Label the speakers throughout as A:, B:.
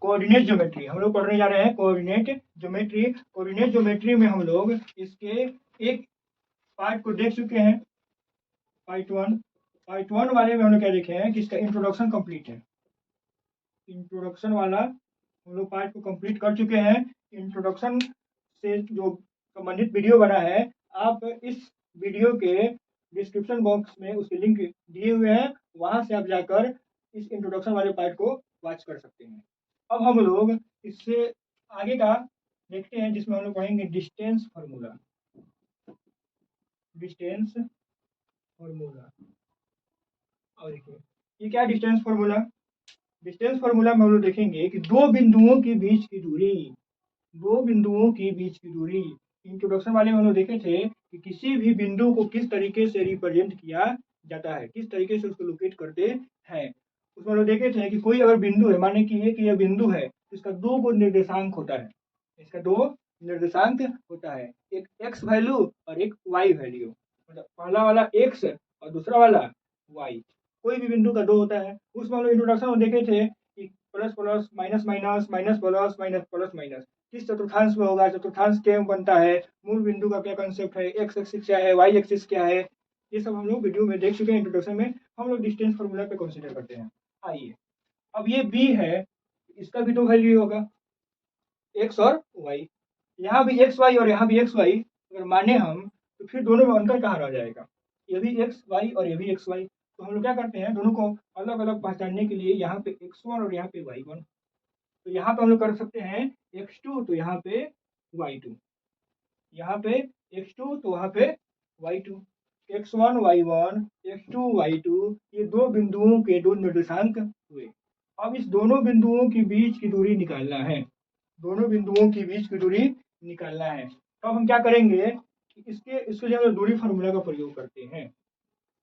A: Coordinate geometry हम लोग पढ़ने जा रहे हैं। कोऑर्डिनेट ज्योमेट्री में हम लोग इसके एक पार्ट को देख चुके हैं, पार्ट 1 वाले में हम लोग क्या देखे हैं कि इसका इंट्रोडक्शन कंप्लीट है। इंट्रोडक्शन वाला हम लोग पार्ट को कंप्लीट कर चुके हैं। इंट्रोडक्शन से जो संबंधित वीडियो बना है, आप इस वीडियो के डिस्क्रिप्शन बॉक्स में उसके लिंक दिए हुए हैं, वहां से आप जाकर इस इंट्रोडक्शन वाले पार्ट को वॉच कर सकते हैं। अब हम लोग इससे आगे का देखते हैं, जिसमें हम लोग पढ़ेंगे डिस्टेंस फार्मूला। डिस्टेंस फार्मूला, और देखिए ये क्या डिस्टेंस फार्मूला। डिस्टेंस फार्मूला में हम लोग देखेंगे कि दो बिंदुओं के बीच की दूरी, इंट्रोडक्शन वाले में हम लोग देखे थे कि किसी भी बिंदु को किस तरीके से रिप्रेजेंट किया जाता है, किस तरीके से उसको लोकेट करते हैं। उसमें हम लोग देखे थे कि कोई अगर बिंदु है, माने कि यह बिंदु है, तो इसका दो को निर्देशांक होता है, इसका दो निर्देशांक होता है, एक एक्स वैल्यू और एक वाई वैल्यू। मतलब पहला वाला एक्स और दूसरा वाला वाई, कोई भी बिंदु का दो होता है। उसमें हम लोग इंट्रोडक्शन में देखे थे कि plus plus minus minus minus plus minus plus minus किस चतुर्थांश में होगा, चतुर्थांश क्या बनता है, मूल बिंदु का क्या कंसेप्ट है, एक्स एक्सिस क्या है, वाई एक्सिस क्या है, ये सब हम लोग वीडियो में देख चुके हैं। इंट्रोडक्शन में हम लोग डिस्टेंस फार्मूला पे कंसीडर करते हैं। आइए, अब ये बी है, इसका भी दो वैल्यू होगा, एक्स और वाई। यहाँ भी एक्स वाई और यहाँ भी एक्स वाई अगर माने हम, तो फिर दोनों में अंतर कहाँ रह जाएगा, ये भी एक्स वाई और ये भी एक्स वाई। तो हम लोग क्या करते हैं, दोनों को अलग अलग पहचानने के लिए यहाँ पे x1 और यहाँ पे y1, तो यहाँ पे हम लोग कर सकते हैं x2, तो यहाँ पे y2, यहाँ पे x2 तो वहाँ पे y2, x1 y1 x2 y2, ये दो बिंदुओं के दो निर्देशांक हुए। अब इस दोनों बिंदुओं के बीच की दूरी निकालना है, दोनों बिंदुओं के बीच की दूरी निकालना है। तो हम क्या करेंगे, इसके लिए हम दूरी फार्मूला का प्रयोग करते हैं।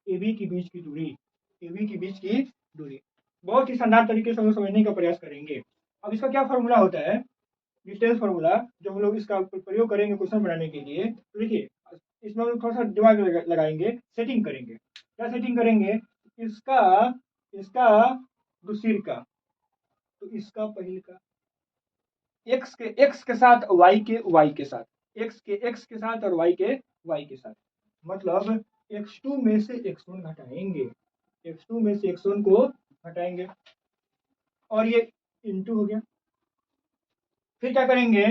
A: AB के बीच की दूरी, AB के बीच की दूरी बहुत ही शानदार तरीके से हम समझने का प्रयास करेंगे। अब इसका क्या फार्मूला होता है, डिस्टेंस फार्मूला, जो हम लोग इसका प्रयोग करेंगे क्वेश्चन बनाने के लिए। तो देखिए, इसमें हम लोग थोड़ा सा दिमाग लगाएंगे, सेटिंग करेंगे। क्या सेटिंग करेंगे, इसका दूसरी का, तो इसका पहले का, एक्स के साथ वाई के साथ, एक्स के साथ और वाई के साथ, मतलब x2 में से x1 घटाएंगे, x2 में से x1 को घटाएंगे, और ये इंटू हो गया। फिर क्या करेंगे,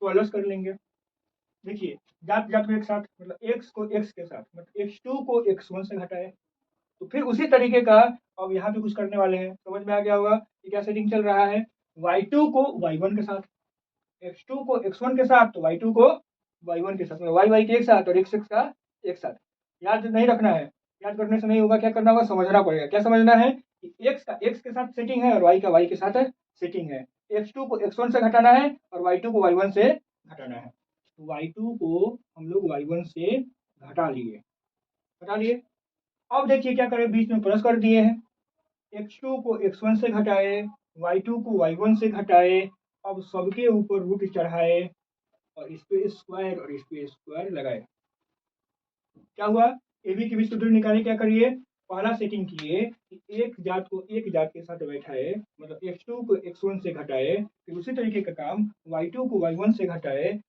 A: प्लस कर लेंगे। देखिए, जात जात को एक साथ, मतलब x को x के साथ, मतलब x2 को x1 से घटाए। तो फिर उसी तरीके का अब यहाँ पे कुछ करने वाले हैं, समझ में आ गया होगा कि क्या सेटिंग चल रहा है। y2 को y1 के साथ, x2 को x1 के साथ, तो y2 को y1 के साथ, y के एक साथ और x का एक साथ। याद नहीं रखना है, याद करने से नहीं होगा, क्या करना होगा, समझना पड़ेगा। क्या समझना है कि x का x के साथ सेटिंग है और y का y के साथ सेटिंग है। x2 को x1 से घटाना है और y2 को y1 से घटाना है। तो y2 को हम लोग y1 से घटा लिए। अब देखिए क्या करें, बीच में प्लस कर दिए हैं, x2 को x1 से घटाए, y2 को y1 से घटाए, अब सबके ऊपर रूट चढ़ाए और इस पे स्क्वायर और इस पे स्क्वायर लगाए। क्या हुआ, AB के बीच की दूरी निकाले, क्या करिए, पहला सेटिंग किए कि एक जात को एक जात के साथ बैठाए, मतलब x2 को x1 से घटाए। फिर उसी तरीके का काम y2 को y1 से घटाए,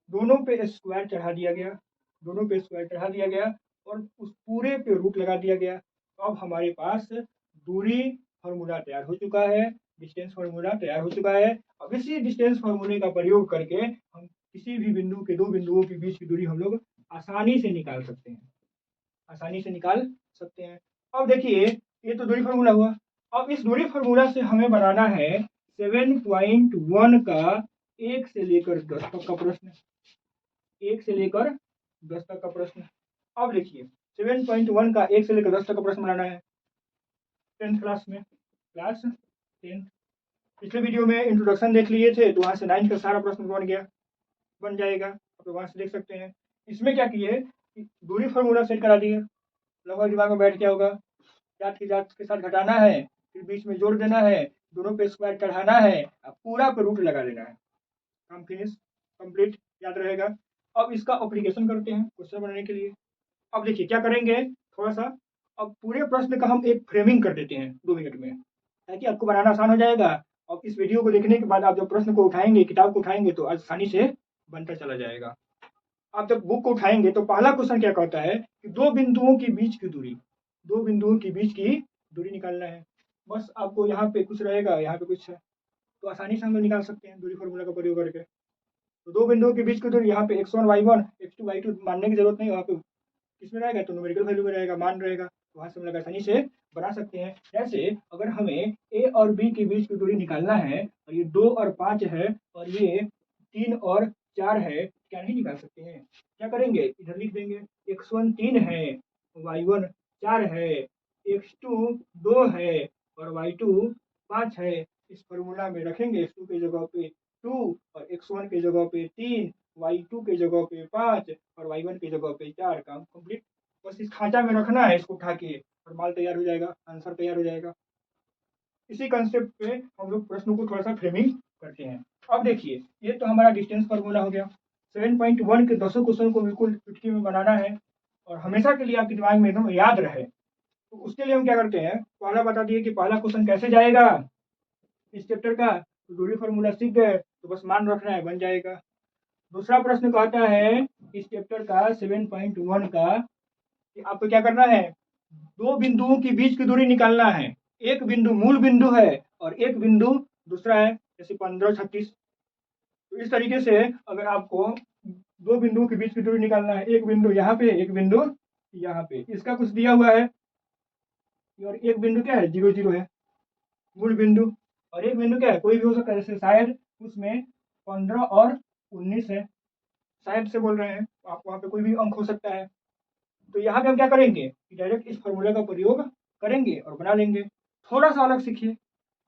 A: दोनों पे स्क्वायर चढ़ा दिया गया, दोनों पे स्क्वायर चढ़ा दिया गया और उस पूरे पे रूट लगा दिया गया। अब हमारे पास दूरी फार्मूला तैयार हो चुका है, डिस्टेंस फार्मूला तैयार हो चुका है। अब इसी डिस्टेंस फार्मूले का प्रयोग करके हम किसी भी बिंदु के दो बिंदुओं के बीच की दूरी हम लोग आसानी से निकाल सकते हैं, आसानी से निकाल सकते हैं। अब देखिए, ये तो दूरी फार्मूला हुआ। अब इस दूरी फार्मूला से हमें बनाना है 7.1 का 1 से लेकर 10 तक का प्रश्न, 1 से लेकर 10 तक का प्रश्न। अब देखिए, 7.1 का 1 से लेकर 10 तक का प्रश्न बनाना है 10th क्लास में, क्लास 10। पिछले वीडियो में इंट्रोडक्शन देख लिए थे, तो वहाँ से 9 का सारा प्रश्न बन जाएगा, तो वहाँ से देख सकते हैं। इसमें क्या किए, दूरी फार्मूला सेट करा दिए, लगभग दिमाग में बैठ गया होगा। जात के साथ घटाना है, फिर बीच में जोड़ देना है, दोनों पे स्क्वायर चढ़ाना है, अब पूरा पे रूट लगा देना है, काम फिनिश, कंप्लीट, याद रहेगा। अब इसका एप्लीकेशन करते हैं क्वेश्चन बनाने के लिए। अब देखिए क्या करेंगे, थोड़ा सा अब पूरे प्रश्न का हम एक फ्रेमिंग कर देते हैं 2 मिनट में, ताकि आपको बनाना आसान हो जाएगा और अब इस वीडियो को देखने के बाद आप जब प्रश्न को उठाएंगे, किताब को उठाएंगे, तो आसानी से बनता चला जाएगा। आप जब बुक को उठाएंगे तो पहला क्वेश्चन क्या कहता है कि दो बिंदुओं के बीच की दूरी, दो बिंदुओं के बीच की दूरी निकालना है। बस आपको यहाँ पे कुछ रहेगा, यहाँ पे कुछ है, तो आसानी से हम लोग निकाल सकते हैं दूरी फार्मूला का प्रयोग करके। तो दो बिंदुओं के बीच की दूरी यहाँ पे x1 y1 x2 y2 मानने की जरूरत नहीं, वहाँ पे किसमें रहेगा तो न्यूमेरिकल वैल्यू में रहेगा, मान रहेगा, तो वहाँ से हम लोग आसानी से बना सकते हैं। जैसे अगर हमें a और b के बीच की दूरी निकालना है और ये 2 और 5 है और ये 3 और 4 है, क्या नहीं निकाल सकते हैं? क्या करेंगे, इधर लिख देंगे x1 3 है, y1 4 है, x2 2 है और y2 5 है। इस फॉर्मूला में रखेंगे x2 की जगह पे 2 और x1 की जगह पे 3, y2 की जगह पे 5 और y1 की जगह पे 4। काम कंप्लीट। बस इस खांचा में रखना है इसको उठा के और माल तैयार हो जाएगा, आंसर तैयार हो जाएगा। इसी कंसेप्ट पे हम लोग प्रश्नों को थोड़ा सा फ्रेमिंग करते हैं। अब देखिए, ये तो हमारा डिस्टेंस फार्मूला हो गया। 7.1 के 10 क्वेश्चन को बिल्कुल चुटकी में बनाना है और हमेशा के लिए आपके दिमाग में एकदम याद रहे, तो उसके लिए हम क्या करते हैं, पहला बता दिए कि पहला क्वेश्चन कैसे जाएगा इस चैप्टर का, तो दूरी फार्मूला सीख गए तो बस मान रखना है, बन जाएगा। दूसरा प्रश्न कहता है इस चैप्टर का 7.1 का कि आपको क्या करना है, दो बिंदुओं के बीच की दूरी निकालना है। एक बिंदु मूल बिंदु है और एक बिंदु दूसरा है, जैसे 15 36। तो इस तरीके से अगर आपको दो बिंदुओं के बीच की दूरी निकालना है, एक बिंदु यहाँ पे, एक बिंदु यहाँ पे, इसका कुछ दिया हुआ है और एक बिंदु क्या है 0 0 है मूल बिंदु, और एक बिंदु क्या है कोई भी हो सकता है, जैसे शायद उसमें 15 और 19 है, शायद से बोल रहे हैं, तो आप वहाँ पे कोई भी अंक हो सकता है। तो यहाँ पे हम क्या करेंगे कि डायरेक्ट इस फॉर्मूला का प्रयोग करेंगे और बना लेंगे। थोड़ा सा अलग सीखिए,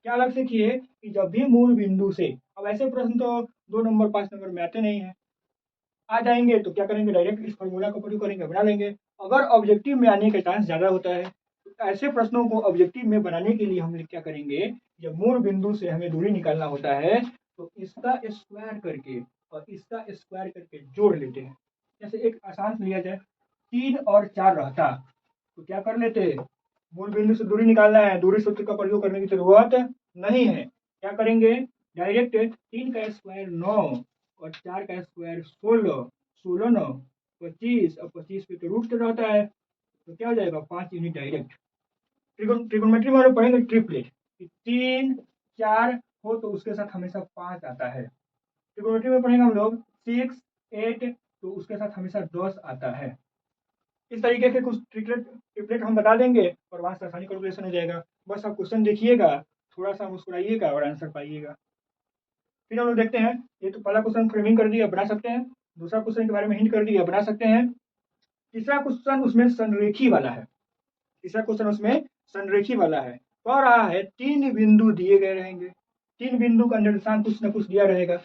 A: क्या अलग सीखिए कि जब भी मूल बिंदु से, अब ऐसे प्रश्न तो 2 नंबर 5 नंबर में आते नहीं है, आ जाएंगे तो क्या करेंगे, डायरेक्ट इस फॉर्मूला का प्रयोग करेंगे, बना लेंगे। अगर ऑब्जेक्टिव में आने का चांस ज़्यादा होता है, तो ऐसे प्रश्नों को ऑब्जेक्टिव में बनाने के लिए हम लोग क्या करेंगे, जब मूल बिंदु से हमें दूरी निकालना होता है तो इसका स्क्वायर करके और इसका स्क्वायर करके जोड़ लेते हैं। जैसे एक आसान लिया जाए, 3 और 4 रहता तो क्या कर लेते, मूल बिंदु से दूरी निकालना है, दूरी सूत्र का प्रयोग करने की जरूरत नहीं है। क्या करेंगे, डायरेक्ट 3 का स्क्वायर 9 और 4 का स्क्वायर 16, 16 9 25 और 25 पे तो रूट से रहता है, तो क्या हो जाएगा 5 यूनिट डायरेक्ट। ट्रिगोनोमेट्री में हम पढ़ेंगे ट्रिपलेट, 3 4 हो तो उसके साथ हमेशा 5 आता है। ट्रिगोनोमेट्री में पढ़ेंगे हम लोग 6 8 तो उसके साथ हमेशा 10 आता है। इस तरीके से कुछ ट्रिपलेट हम बता देंगे और वहाँ से आसानी कैलकुलेशन हो जाएगा। बस आप क्वेश्चन देखिएगा, थोड़ा सा मुस्कुराइएगा और आंसर पाइएगा। फिर हम लोग देखते हैं, ये तो पहला क्वेश्चन फ्रेमिंग कर दिया, बना सकते हैं। दूसरा क्वेश्चन के बारे में हिंट कर दिया, बना सकते हैं। तीसरा क्वेश्चन उसमें संरेखी वाला है, तीसरा क्वेश्चन उसमें संरेखी वाला है। कह रहा है 3 बिंदु दिए गए रहेंगे, 3 बिंदु का निर्देशांक कुछ न कुछ दिया रहेगा,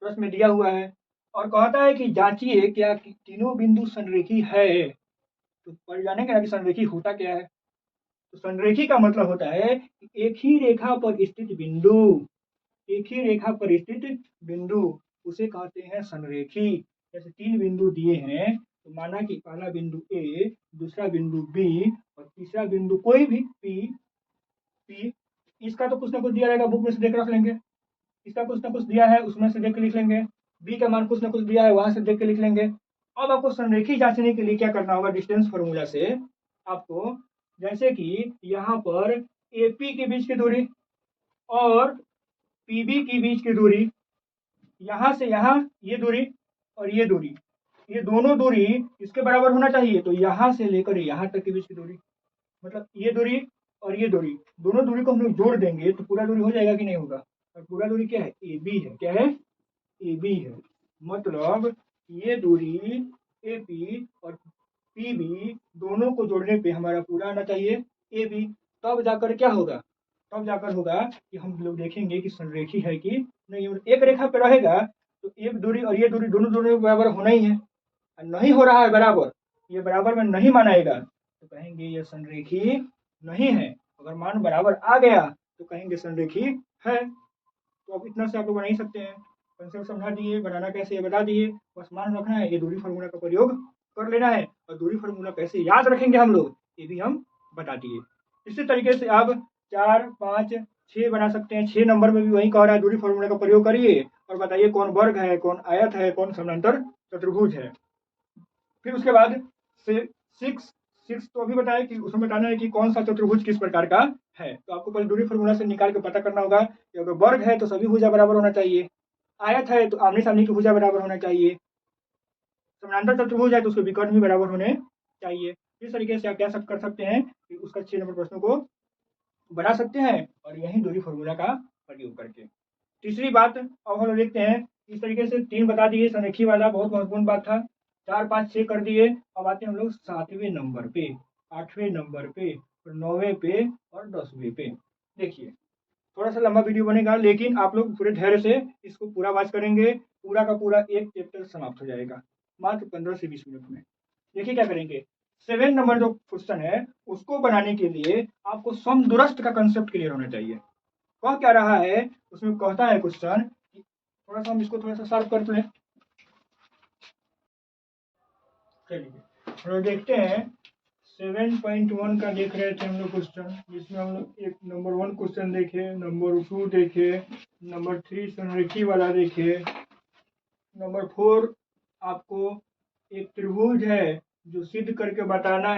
A: प्रश्न में दिया हुआ है और कहता है कि जांचिए क्या तीनों बिंदु संरेखी है। तो पढ़ जानेंगे ना कि संरेखी होता क्या है। तो संरेखी का मतलब होता है कि एक ही रेखा पर स्थित बिंदु, एक ही रेखा पर स्थित बिंदु उसे कहते हैं संरेखी। जैसे 3 बिंदु दिए हैं तो माना कि पहला बिंदु ए, दूसरा बिंदु बी और तीसरा बिंदु कोई भी पी। इसका तो कुछ ना कुछ दिया रहेगा, बुक में से देख रख लेंगे, इसका कुछ ना कुछ दिया है उसमें से देख के लिख लेंगे, बी का मान कुछ ना कुछ दिया है वहां से देख के लिख लेंगे। अब आपको संरेखी जांचने के लिए क्या करना होगा, डिस्टेंस फॉर्मूला से आपको, जैसे कि यहाँ पर एपी के बीच की दूरी और पीबी के बीच की दूरी, यहाँ से यहाँ ये दूरी और ये दूरी, ये दोनों दूरी इसके बराबर होना चाहिए। तो यहाँ से लेकर यहाँ तक के बीच की दूरी, मतलब ये दूरी और ये दूरी, दोनों दूरी को हम लोग जोड़ देंगे तो पूरा दूरी हो जाएगा कि नहीं होगा। और पूरा दूरी क्या है, ए बी है। क्या है, ए बी है। मतलब ये दूरी ए पी और पी बी दोनों को जोड़ने पे हमारा पूरा आना चाहिए ए बी। तब जाकर क्या होगा, तब जाकर होगा कि हम लोग देखेंगे कि संरेखी है कि नहीं। एक रेखा पे रहेगा तो एक दूरी और ये दूरी दोनों दूरी बराबर होना ही है, नहीं हो रहा है बराबर, ये बराबर में नहीं मानाएगा तो कहेंगे ये संरेखी नहीं है। अगर मान बराबर आ गया तो कहेंगे संरेखी है। तो अब इतना से आप लोग बना ही सकते हैं, कंसेप्ट समझा दिए, बनाना कैसे ये बता दिए, बस मान रखना है, ये दूरी फार्मूला का प्रयोग कर लेना है। और दूरी फार्मूला कैसे याद रखेंगे हम लोग ये भी हम बता दिए। इसी तरीके से आप 4, 5, 6 बना सकते हैं। 6 नंबर में भी वही कह रहा है, दूरी फॉर्मूला का प्रयोग करिए और बताइए कौन वर्ग है, कौन आयत है, कौन समानांतर चतुर्भुज है। फिर उसके बाद से 6 तो अभी बताया कि उसमें बताना है कि कौन सा चतुर्भुज किस प्रकार का है। तो आपको पहले दूरी फॉर्मूला से निकाल के पता करना होगा कि अगर वर्ग है तो सभी भुजा बराबर होना चाहिए, आयत है तो आमने सामने की भुजा बराबर होना चाहिए, समानांतर चतुर्भुज है तो उसके विकर्ण भी बराबर होने चाहिए। इस तरीके से आप क्या सब कर सकते हैं कि उसका 6 नंबर प्रश्नों को बना सकते हैं और यही दूरी फॉर्मूला का प्रयोग करके। तीसरी बात अब हम लोग देखते हैं, इस तरीके से 3 बता दिए, संरेखी वाला बहुत महत्वपूर्ण बात था। 4, 5, 6 कर दिए। अब आते हैं हम लोग 7वें नंबर पे, 8वें नंबर पे, 9वें पे और 10वें पे। देखिए थोड़ा सा लंबा वीडियो बनेगा, लेकिन आप लोग पूरे धैर्य से इसको पूरा वॉच करेंगे, पूरा का पूरा एक चैप्टर समाप्त हो जाएगा मात्र 15 से 20 मिनट में। देखिए क्या करेंगे, 7 नंबर जो क्वेश्चन है उसको बनाने के लिए आपको समदूरस्थ का कंसेप्ट क्लियर होना चाहिए। कह क्या रहा है, उसमें कहता है क्वेश्चन, थोड़ा सा हम इसको थोड़ा सा शार्प कर लें। चलिए हम लोग देखते हैं 7.1 का देख रहे थे हम लोग क्वेश्चन, जिसमें हम लोग एक नंबर 1 क्वेश्चन देखे, नंबर 2 देखे, नंबर 3 संरेखी वाला देखे, नंबर 4 आपको एक त्रिभुज है जो सिद्ध करके बताना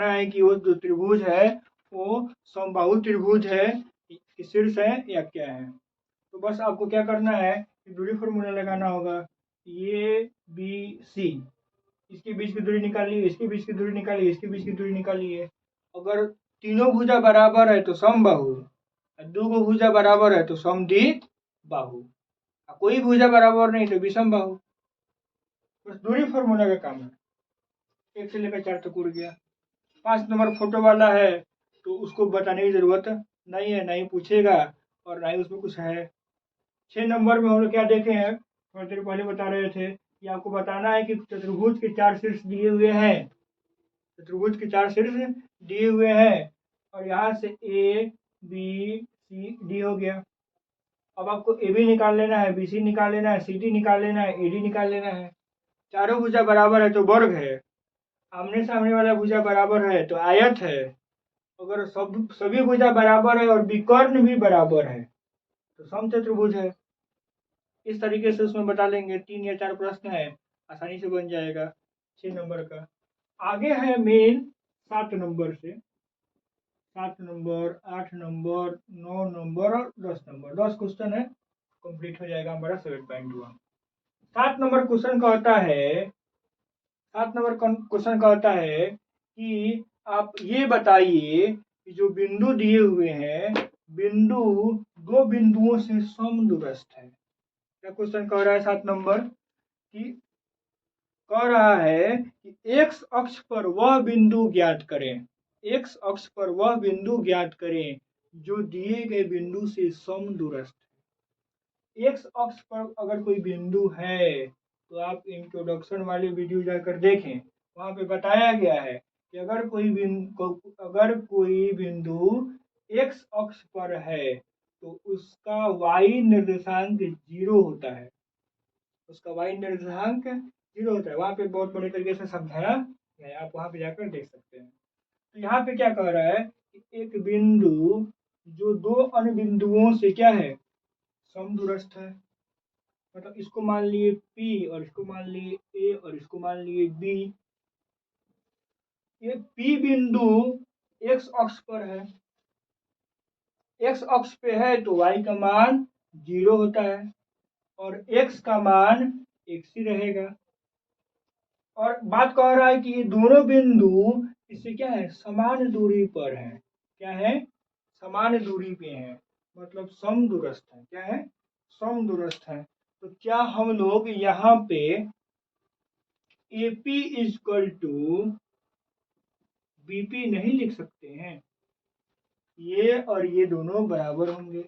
A: है कि वो जो त्रिभुज है वो समबाहु त्रिभुज है कि शीर्ष है या क्या है। तो बस आपको क्या करना है कि दूरी फॉर्मूला लगाना होगा, ए बी सी, इसके बीच की दूरी निकालिए, इसके बीच की दूरी निकालिए, इसके बीच की दूरी निकालिए। अगर तीनों भुजा बराबर है तो समबाहु, दो गो भुजा बराबर है तो समद्विबाहु, कोई भुजा बराबर नहीं तो विषमबाहु। बस दूरी फॉर्मूला का काम है। 1 से लेकर 4 तक उड़ गया। 5 नंबर फोटो वाला है तो उसको बताने की जरूरत नहीं है, नहीं पूछेगा और ना ही उसमें कुछ है। 6 नंबर में हम लोग क्या देखे हैं, थोड़ी देर पहले बता रहे थे कि आपको बताना है कि चतुर्भुज के 4 शीर्ष दिए हुए हैं, चतुर्भुज के 4 शीर्ष दिए हुए हैं और यहाँ से ए बी सी डी हो गया। अब आपको ए बी निकाल लेना है, बी सी निकाल लेना है, सी डी निकाल लेना है, ए डी निकाल लेना है। चारों भुजा बराबर है तो वर्ग है, आमने सामने वाला भुजा बराबर है तो आयत है, अगर सभी भुजा बराबर है और विकर्ण भी बराबर है तो समचतुर्भुज है। इस तरीके से उसमें बता लेंगे, 3 या 4 प्रश्न है, आसानी से बन जाएगा 6 नंबर का। आगे है मेन 7 नंबर से, 7 नंबर, 8 नंबर, 9 नंबर और 10 नंबर, 10 क्वेश्चन है, कंप्लीट हो जाएगा हमारा 7.1। 7 नंबर क्वेश्चन कहता है, 7 नंबर क्वेश्चन कहता है कि आप ये बताइए कि जो बिंदु दिए हुए हैं, बिंदु दो बिंदुओं से समदूरस्थ है। क्या क्वेश्चन कह रहा है 7 नंबर कि कह रहा है कि एक्स अक्ष पर वह बिंदु ज्ञात करें, एक्स अक्ष पर वह बिंदु ज्ञात करें जो दिए गए बिंदु से समदूरस्थ है। एक्स अक्ष पर अगर कोई बिंदु है तो आप इंट्रोडक्शन वाले वीडियो जाकर देखें, वहां पे बताया गया है कि अगर कोई बिंदु एक्स अक्ष पर है तो उसका वाई निर्देशांक 0 होता है, उसका वाई निर्देशांक 0 होता है। वहां पे बहुत बड़े तरीके से समझाया है, आप वहां पे जाकर देख सकते हैं। तो यहाँ पे क्या कह रहा है कि एक बिंदु जो दो अन्य बिंदुओं से क्या है, समदूरस्थ है। मतलब इसको मान लिए P और इसको मान लिए A और इसको मान लिए B। ये P बिंदु x अक्ष पर है, x अक्ष पे है तो y का मान 0 होता है और x का मान x ही रहेगा। और बात कह रहा है कि ये दोनों बिंदु इससे क्या है, समान दूरी पर है। क्या है, समान दूरी पे है, मतलब समदूरस्थ है। क्या है, समदूरस्थ है। तो क्या हम लोग यहाँ पे AP इजक्वल टू BP नहीं लिख सकते हैं, ये और ये दोनों बराबर होंगे।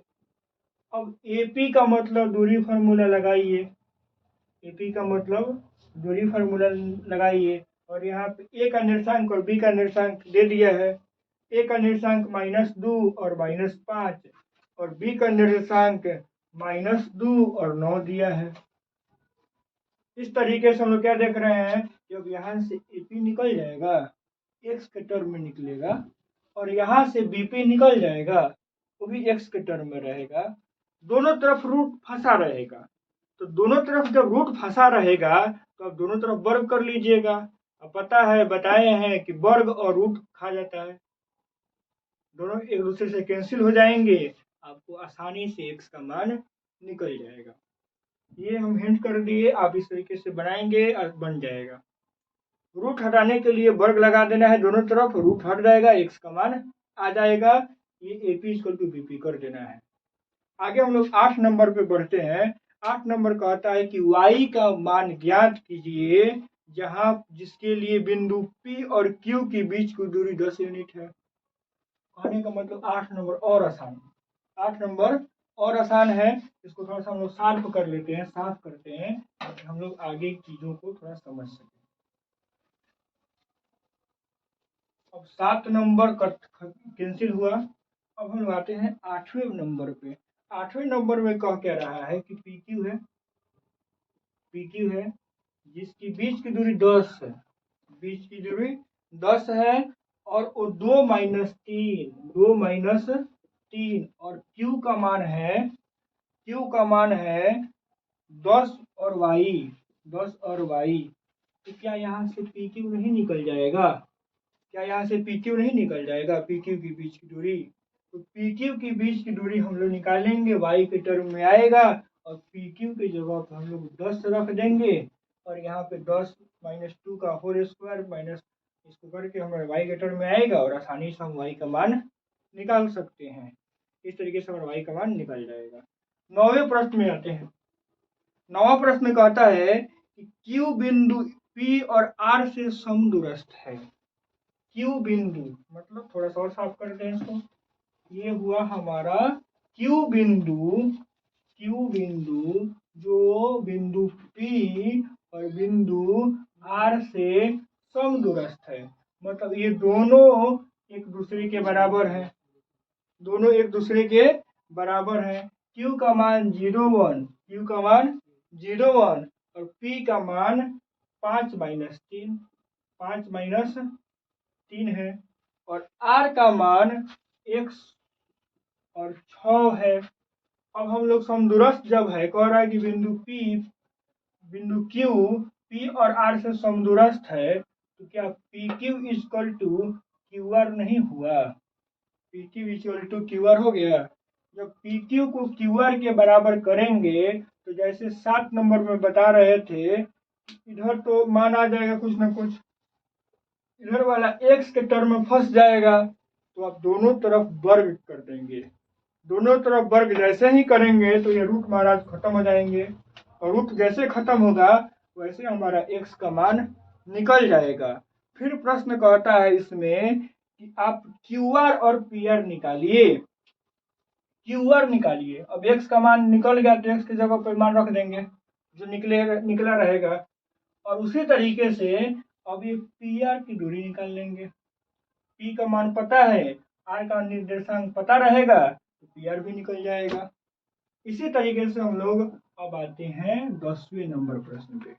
A: अब AP का मतलब दूरी फार्मूला लगाइए, AP का मतलब दूरी फार्मूला लगाइए और यहाँ पे A का निर्देशांक और B का निर्देशांक दे दिया है। A का निर्देशांक -2 और -5 और B का निर्देशांक -2 और 9 दिया है। इस तरीके से हम लोग क्या देख रहे हैं, जब यहाँ से AP निकल जाएगा, x के टर्म में निकलेगा और यहाँ से BP निकल जाएगा वो भी x के टर्म में रहेगा, दोनों तरफ रूट फंसा रहेगा। तो दोनों तरफ जब रूट फंसा रहेगा तो अब दोनों तरफ वर्ग कर लीजिएगा। अब पता है, बताए हैं कि वर्ग और रूट खा जाता है, दोनों एक दूसरे से कैंसिल हो जाएंगे, आपको आसानी से x का मान निकल जाएगा। ये हम हिंट कर दिए, आप इस तरीके से बनाएंगे और बन जाएगा। रूट हटाने के लिए वर्ग लगा देना है दोनों तरफ, रूट हट जाएगा, x का मान आ जाएगा। ये AP = BP कर देना है। आगे हम लोग 8 नंबर पे बढ़ते हैं। 8 नंबर कहता है कि y का मान ज्ञात कीजिए जहां जिसके लिए बिंदु P और Q के बीच की दूरी 10 यूनिट है। कहने का मतलब 8 नंबर और आसान, 8 नंबर और आसान है। इसको थोड़ा सा हम लोग साफ कर लेते हैं, साफ करते हैं ताकि हम लोग आगे चीजों को थोड़ा समझ सकें। अब 7 नंबर कैंसिल हुआ। अब हम आते हैं 8वें नंबर पे। 8वें नंबर में कह क्या रहा है कि PQ है, PQ है जिसकी बीच की दूरी 10 है, बीच की दूरी 10 है, और वो 2 - 3 और Q का मान है, Q का मान है 10 और y, 10 और y। तो क्या यहाँ से PQ नहीं निकल जाएगा? क्या यहाँ से PQ नहीं निकल जाएगा? PQ के बीच की दूरी, तो PQ के बीच की दूरी हम लोग निकालेंगे, y के टर्म में आएगा, और PQ की जगह पर हम लोग 10 रख देंगे, और यहाँ पे 10 - 2 का होल स्क्वायर माइनस इसको करके हमारे y के टर्म में आएगा, और आसानी से हम y का मान निकाल सकते हैं। इस तरीके से हमारा y का मान निकल जाएगा। 9वें प्रश्न में आते हैं। 9वां प्रश्न कहता है कि Q बिंदु P और R से समदूरस्थ है। Q बिंदु मतलब थोड़ा सा और साफ करते हैं इसको। ये हुआ हमारा Q बिंदु, Q बिंदु जो बिंदु P और बिंदु R से समदूरस्थ है। मतलब ये दोनों एक दूसरे के बराबर है, दोनों एक दूसरे के बराबर है। Q का मान 0,1, Q का मान 0,1 और P का मान 5 - 3, 5 - 3 है, और R का मान 1 और 6 है। अब हम लोग समदूरस्थ जब है, कह रहा है कि बिंदु Q P और R से समदूरस्थ है, तो क्या PQ = QR नहीं हुआ? PQ = QR हो गया। जब PQ को QR के बराबर करेंगे तो जैसे 7 नंबर में बता रहे थे, इधर तो मान आ जाएगा कुछ ना कुछ, इधर वाला x के टर्म में फंस जाएगा, तो आप दोनों तरफ वर्ग कर देंगे। दोनों तरफ वर्ग जैसे ही करेंगे तो ये रूट महाराज खत्म हो जाएंगे, और रूट जैसे खत्म होगा वैसे हमारा x का मान निकल जाएगा। फिर प्रश्न कहता है इसमें कि आप QR और PR निकालिए, QR निकालिए। अब x का मान निकल गया तो x की जगह पर मान रख देंगे जो निकला रहेगा, और उसी तरीके से अब ये PR की दूरी निकाल लेंगे। P का मान पता है, R का निर्देशांक पता रहेगा, तो PR भी निकल जाएगा। इसी तरीके से हम लोग अब आते हैं 10वें नंबर प्रश्न पे।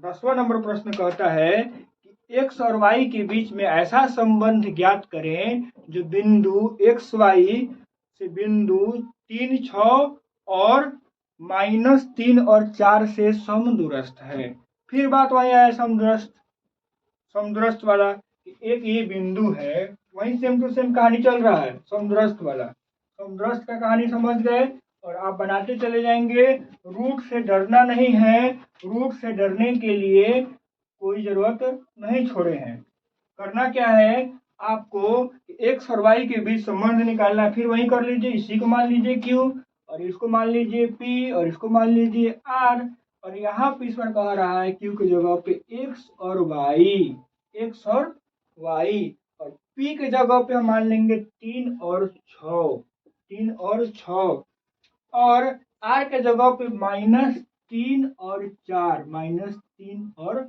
A: 10वां नंबर प्रश्न कहता है कि x और y के बीच में ऐसा संबंध ज्ञात करें जो बिंदु XY से बिंदु 3, 6 और -3 और 4 से समदूरस्थ है। फिर बात वही आया समदूरस्थ वाला, एक ये बिंदु है, वही सेम टू सेम कहानी चल रहा है। समदूरस्थ वाला, समदूरस्थ का कहानी समझ गए, और आप बनाते चले जाएंगे। रूट से डरना नहीं है, रूट से डरने के लिए कोई जरूरत नहीं छोड़े हैं। करना क्या है, आपको x और y के बीच संबंध निकालना है। फिर वही कर लीजिए, इसी को मान लीजिए Q, और इसको मान लीजिए P, और इसको मान लीजिए R, और यहाँ पे ईश्वर कह रहा है Q की जगह पे x और y, और P की जगह पे हम मान लेंगे 3 और 6, 3 और 6, और R के जगह पे -3 और 4, -3 और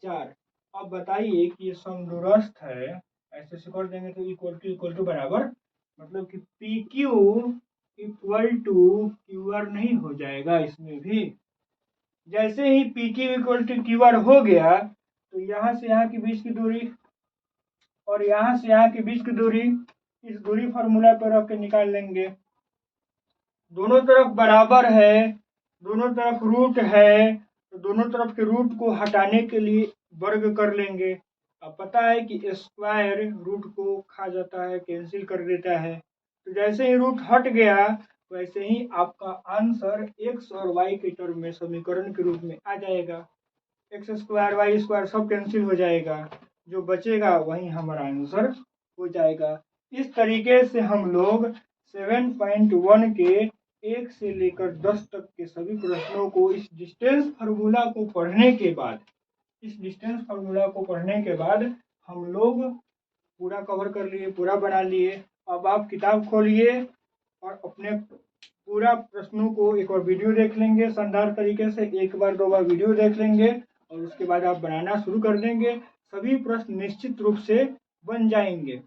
A: 4। अब बताइए कि ये समदूरस्थ है, ऐसे से कर देंगे तो इक्वल टू बराबर, मतलब कि PQ = QR नहीं हो जाएगा। इसमें भी जैसे ही PQ = QR हो गया तो यहाँ से यहाँ के बीच की दूरी और यहाँ से यहाँ के बीच की दूरी इस दूरी फार्मूला पर रख के निकाल लेंगे। दोनों तरफ बराबर है, दोनों तरफ रूट है, तो दोनों तरफ के रूट को हटाने के लिए वर्ग कर लेंगे। अब पता है कि स्क्वायर रूट को खा जाता है, कैंसिल कर देता है। तो जैसे ही रूट हट गया वैसे ही आपका आंसर एक्स और वाई के टर्म में समीकरण के रूप में आ जाएगा। एक्स स्क्वायर वाई स्क्वायर सब कैंसिल हो जाएगा, जो बचेगा वही हमारा आंसर हो जाएगा। इस तरीके से हम लोग 7.1 के 1 से लेकर 10 तक के सभी प्रश्नों को इस डिस्टेंस फार्मूला को पढ़ने के बाद हम लोग पूरा कवर कर लिए, पूरा बना लिए। अब आप किताब खोलिए और अपने पूरा प्रश्नों को एक और वीडियो देख लेंगे शानदार तरीके से, एक बार 2 बार वीडियो देख लेंगे और उसके बाद आप बनाना शुरू कर देंगे। सभी प्रश्न निश्चित रूप से बन जाएंगे।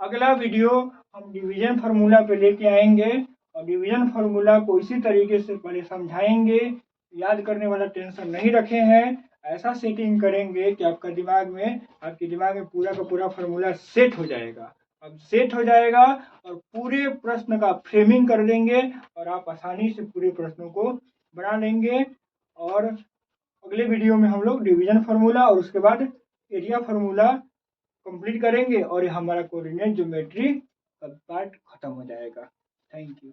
A: अगला वीडियो हम डिवीजन फार्मूला पे लेके आएंगे और डिवीजन फार्मूला को इसी तरीके से पहले समझाएंगे। याद करने वाला टेंशन नहीं रखे हैं, ऐसा सेटिंग करेंगे कि आपके दिमाग में पूरा का पूरा फार्मूला सेट हो जाएगा। अब सेट हो जाएगा और पूरे प्रश्न का फ्रेमिंग कर देंगे और आप आसानी से पूरे प्रश्नों को बना लेंगे। और अगले वीडियो में हम लोग डिवीजन फार्मूला और उसके बाद एरिया फार्मूला कंप्लीट करेंगे और हमारा कोऑर्डिनेट ज्योमेट्री का पार्ट खत्म हो जाएगा। Thank you.